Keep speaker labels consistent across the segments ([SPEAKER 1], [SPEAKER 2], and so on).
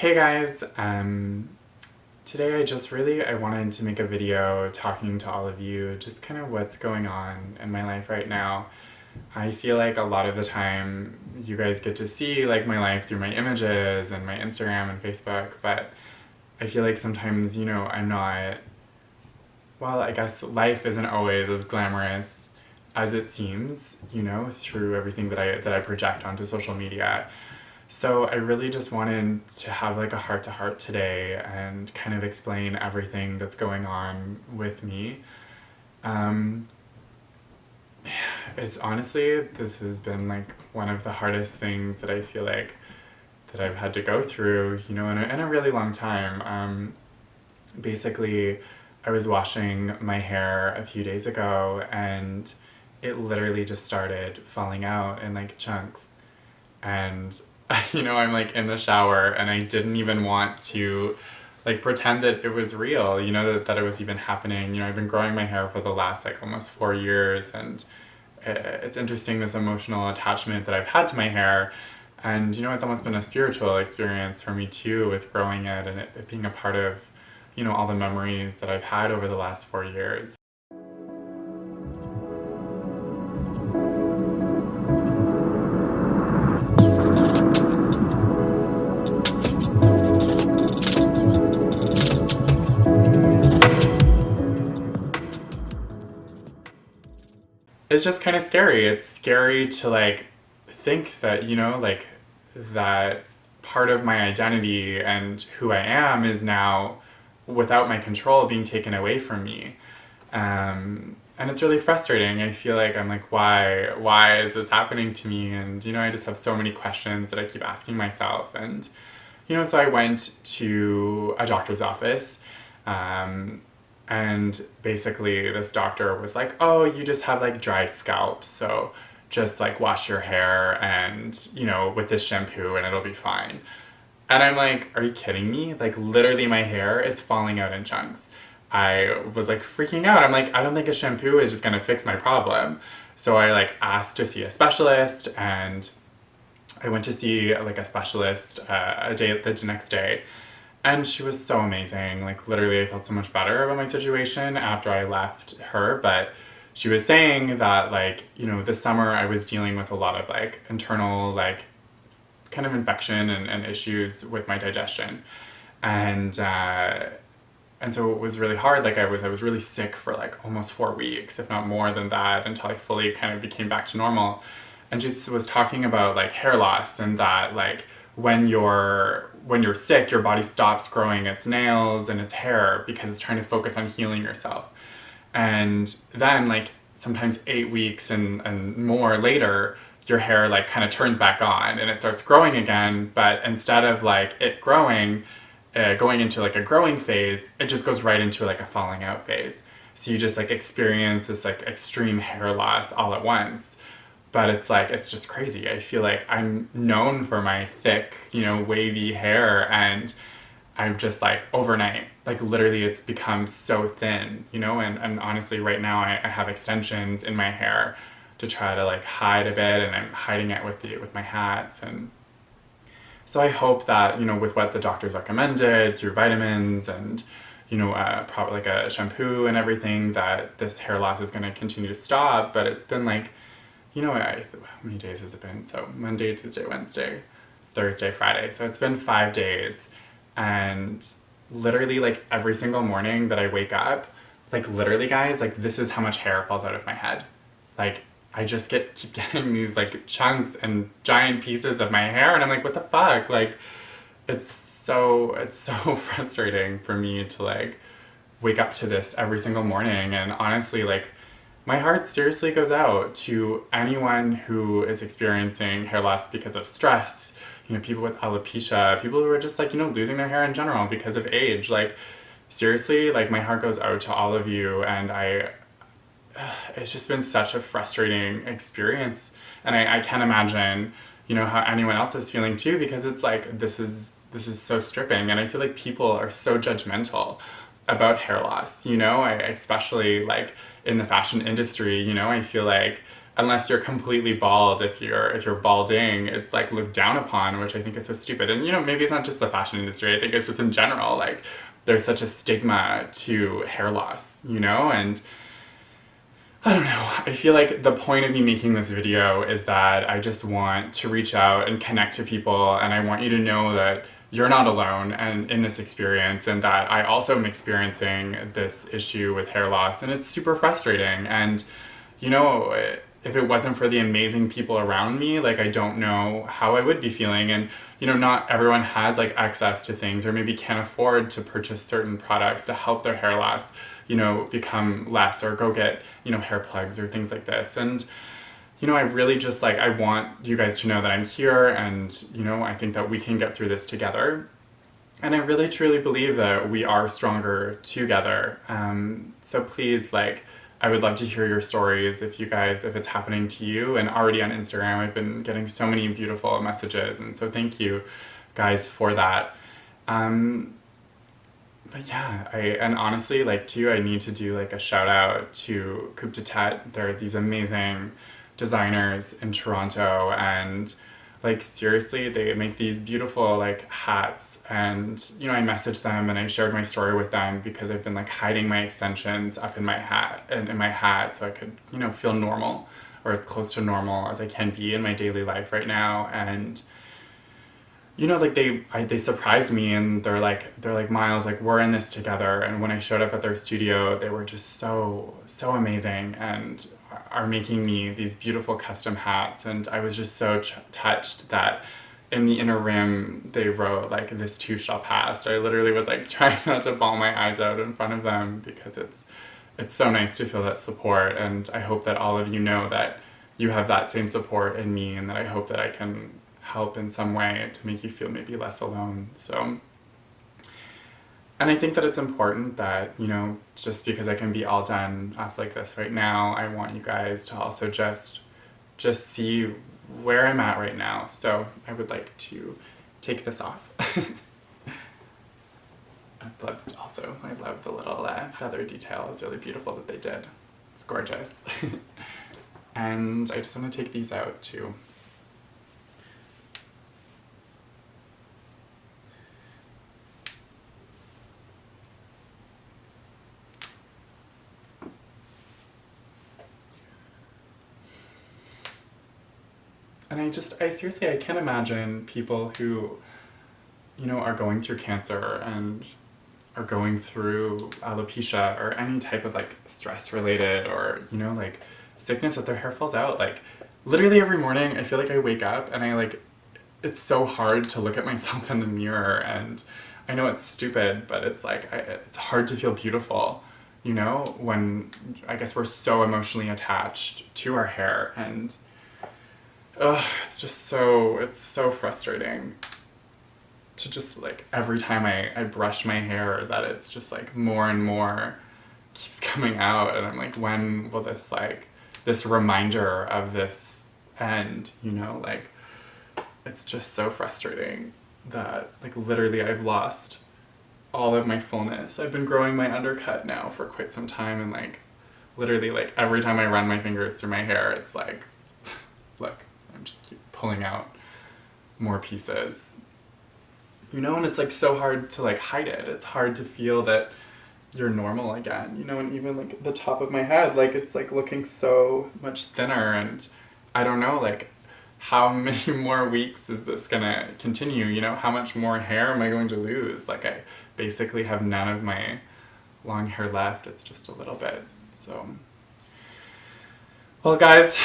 [SPEAKER 1] Hey guys, today I wanted to make a video talking to all of you just kind of what's going on in my life right now. I feel like a lot of the time you guys get to see like my life through my images and my Instagram and Facebook, but I feel like sometimes, I'm not, well, I guess life isn't always as glamorous as it seems, through everything that I project onto social media. So I really just wanted to have like a heart-to-heart today and kind of explain everything that's going on with me. Um, it's honestly, this has been like one of the hardest things that I feel like that I've had to go through, in a really long time. Basically, I was washing my hair a few days ago and it literally just started falling out in like chunks. And I'm like in the shower and I didn't even want to like pretend that it was real, that it was even happening. I've been growing my hair for the last like almost 4 years, and it's interesting, this emotional attachment that I've had to my hair. And it's almost been a spiritual experience for me too, with growing it and it being a part of all the memories that I've had over the last 4 years. It's just kind of scary. It's scary to like think that, that part of my identity and who I am is now, without my control, being taken away from me. And it's really frustrating. I feel like I'm like, why is this happening to me? And, I just have so many questions that I keep asking myself. And, so I went to a doctor's office, and basically this doctor was like, oh, you just have like dry scalp, so just like wash your hair and, with this shampoo and it'll be fine. And I'm like, are you kidding me? Like literally my hair is falling out in chunks. I was like freaking out. I'm like, I don't think a shampoo is just gonna fix my problem. So I like asked to see a specialist, and I went to see like a specialist the next day. And she was so amazing. Like literally I felt so much better about my situation after I left her. But she was saying that like, this summer I was dealing with a lot of like internal like kind of infection and issues with my digestion. And so it was really hard. Like I was really sick for like almost 4 weeks, if not more than that, until I fully kind of became back to normal. And she was talking about like hair loss, and that like when you're sick, your body stops growing its nails and its hair because it's trying to focus on healing yourself. And then like sometimes 8 weeks and more later, your hair like kind of turns back on and it starts growing again. But instead of like it growing, going into like a growing phase, it just goes right into like a falling out phase. So you just like experience this like extreme hair loss all at once. But it's like, it's just crazy. I feel like I'm known for my thick, wavy hair, and I'm just like overnight, like literally it's become so thin, and honestly right now I have extensions in my hair to try to like hide a bit, and I'm hiding it with my hats. And so I hope that, with what the doctors recommended through vitamins and, probably like a shampoo and everything, that this hair loss is going to continue to stop. But it's been like, how many days has it been? So Monday, Tuesday, Wednesday, Thursday, Friday. So it's been 5 days. And literally like every single morning that I wake up, like literally guys, like this is how much hair falls out of my head. Like I just keep getting these like chunks and giant pieces of my hair, and I'm like, what the fuck? Like it's so frustrating for me to like wake up to this every single morning. And honestly, like my heart seriously goes out to anyone who is experiencing hair loss because of stress, people with alopecia, people who are just like, losing their hair in general because of age. Like seriously, like my heart goes out to all of you. And it's just been such a frustrating experience. And I can't imagine, how anyone else is feeling too, because it's like, this is so stripping. And I feel like people are so judgmental about hair loss, I especially like in the fashion industry, I feel like unless you're completely bald, if you're balding, it's like looked down upon, which I think is so stupid. And maybe it's not just the fashion industry. I think it's just in general, like there's such a stigma to hair loss, and I don't know. I feel like the point of me making this video is that I just want to reach out and connect to people, and I want you to know that you're not alone and in this experience, and that I also am experiencing this issue with hair loss, and it's super frustrating. And if it wasn't for the amazing people around me, like I don't know how I would be feeling. And not everyone has like access to things, or maybe can't afford to purchase certain products to help their hair loss become less, or go get hair plugs or things like this. And I really just I want you guys to know that I'm here, and I think that we can get through this together. And I really truly believe that we are stronger together. So please, I would love to hear your stories if it's happening to you. And already on Instagram, I've been getting so many beautiful messages. And so thank you guys for that. But yeah, and honestly, too, I need to do a shout out to Coupe de Tête. They're these amazing designers in Toronto, and seriously, they make these beautiful hats. And I messaged them and I shared my story with them because I've been hiding my extensions up in my hat so I could feel normal, or as close to normal as I can be in my daily life right now. And they surprised me, and they're like Myles, we're in this together. And when I showed up at their studio, they were just so amazing, and are making me these beautiful custom hats. And I was just so touched that in the inner rim they wrote this too shall pass. I literally was trying not to bawl my eyes out in front of them, because it's so nice to feel that support. And I hope that all of you know that you have that same support in me, and that I hope that I can help in some way to make you feel maybe less alone. So, and I think that it's important that, just because I can be all done up like this right now, I want you guys to also just see where I'm at right now. So I would like to take this off. I love the little feather detail. It's really beautiful that they did. It's gorgeous. And I just want to take these out too. And I seriously, I can't imagine people who, are going through cancer and are going through alopecia or any type of stress related, or, sickness, that their hair falls out. Literally every morning, I feel I wake up and it's so hard to look at myself in the mirror. And I know it's stupid, but it's it's hard to feel beautiful, when I guess we're so emotionally attached to our hair. And it's so frustrating to just every time I brush my hair, that it's just more and more keeps coming out. And I'm when will this reminder of this end, it's just so frustrating that literally I've lost all of my fullness. I've been growing my undercut now for quite some time, and literally every time I run my fingers through my hair, it's look, I'm just keep pulling out more pieces. And it's so hard to hide it. It's hard to feel that you're normal again, and even the top of my head, it's looking so much thinner. And I don't know, how many more weeks is this gonna continue? How much more hair am I going to lose? I basically have none of my long hair left. It's just a little bit. So, well guys,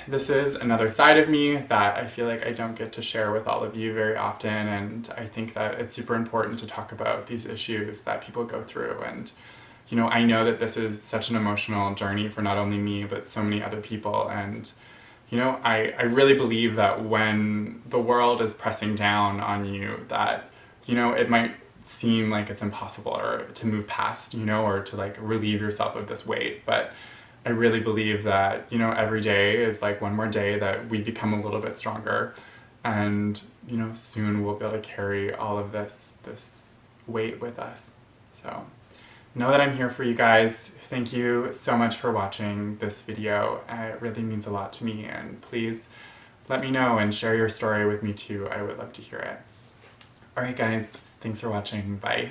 [SPEAKER 1] this is another side of me that I feel I don't get to share with all of you very often. And I think that it's super important to talk about these issues that people go through. And, I know that this is such an emotional journey for not only me, but so many other people. And, I really believe that when the world is pressing down on you, that, it might seem it's impossible or to move past, or to relieve yourself of this weight. But I really believe that, every day is one more day that we become a little bit stronger, and, soon we'll be able to carry all of this weight with us. So know that I'm here for you guys. Thank you so much for watching this video. It really means a lot to me, and please let me know and share your story with me too. I would love to hear it. Alright guys, thanks for watching. Bye.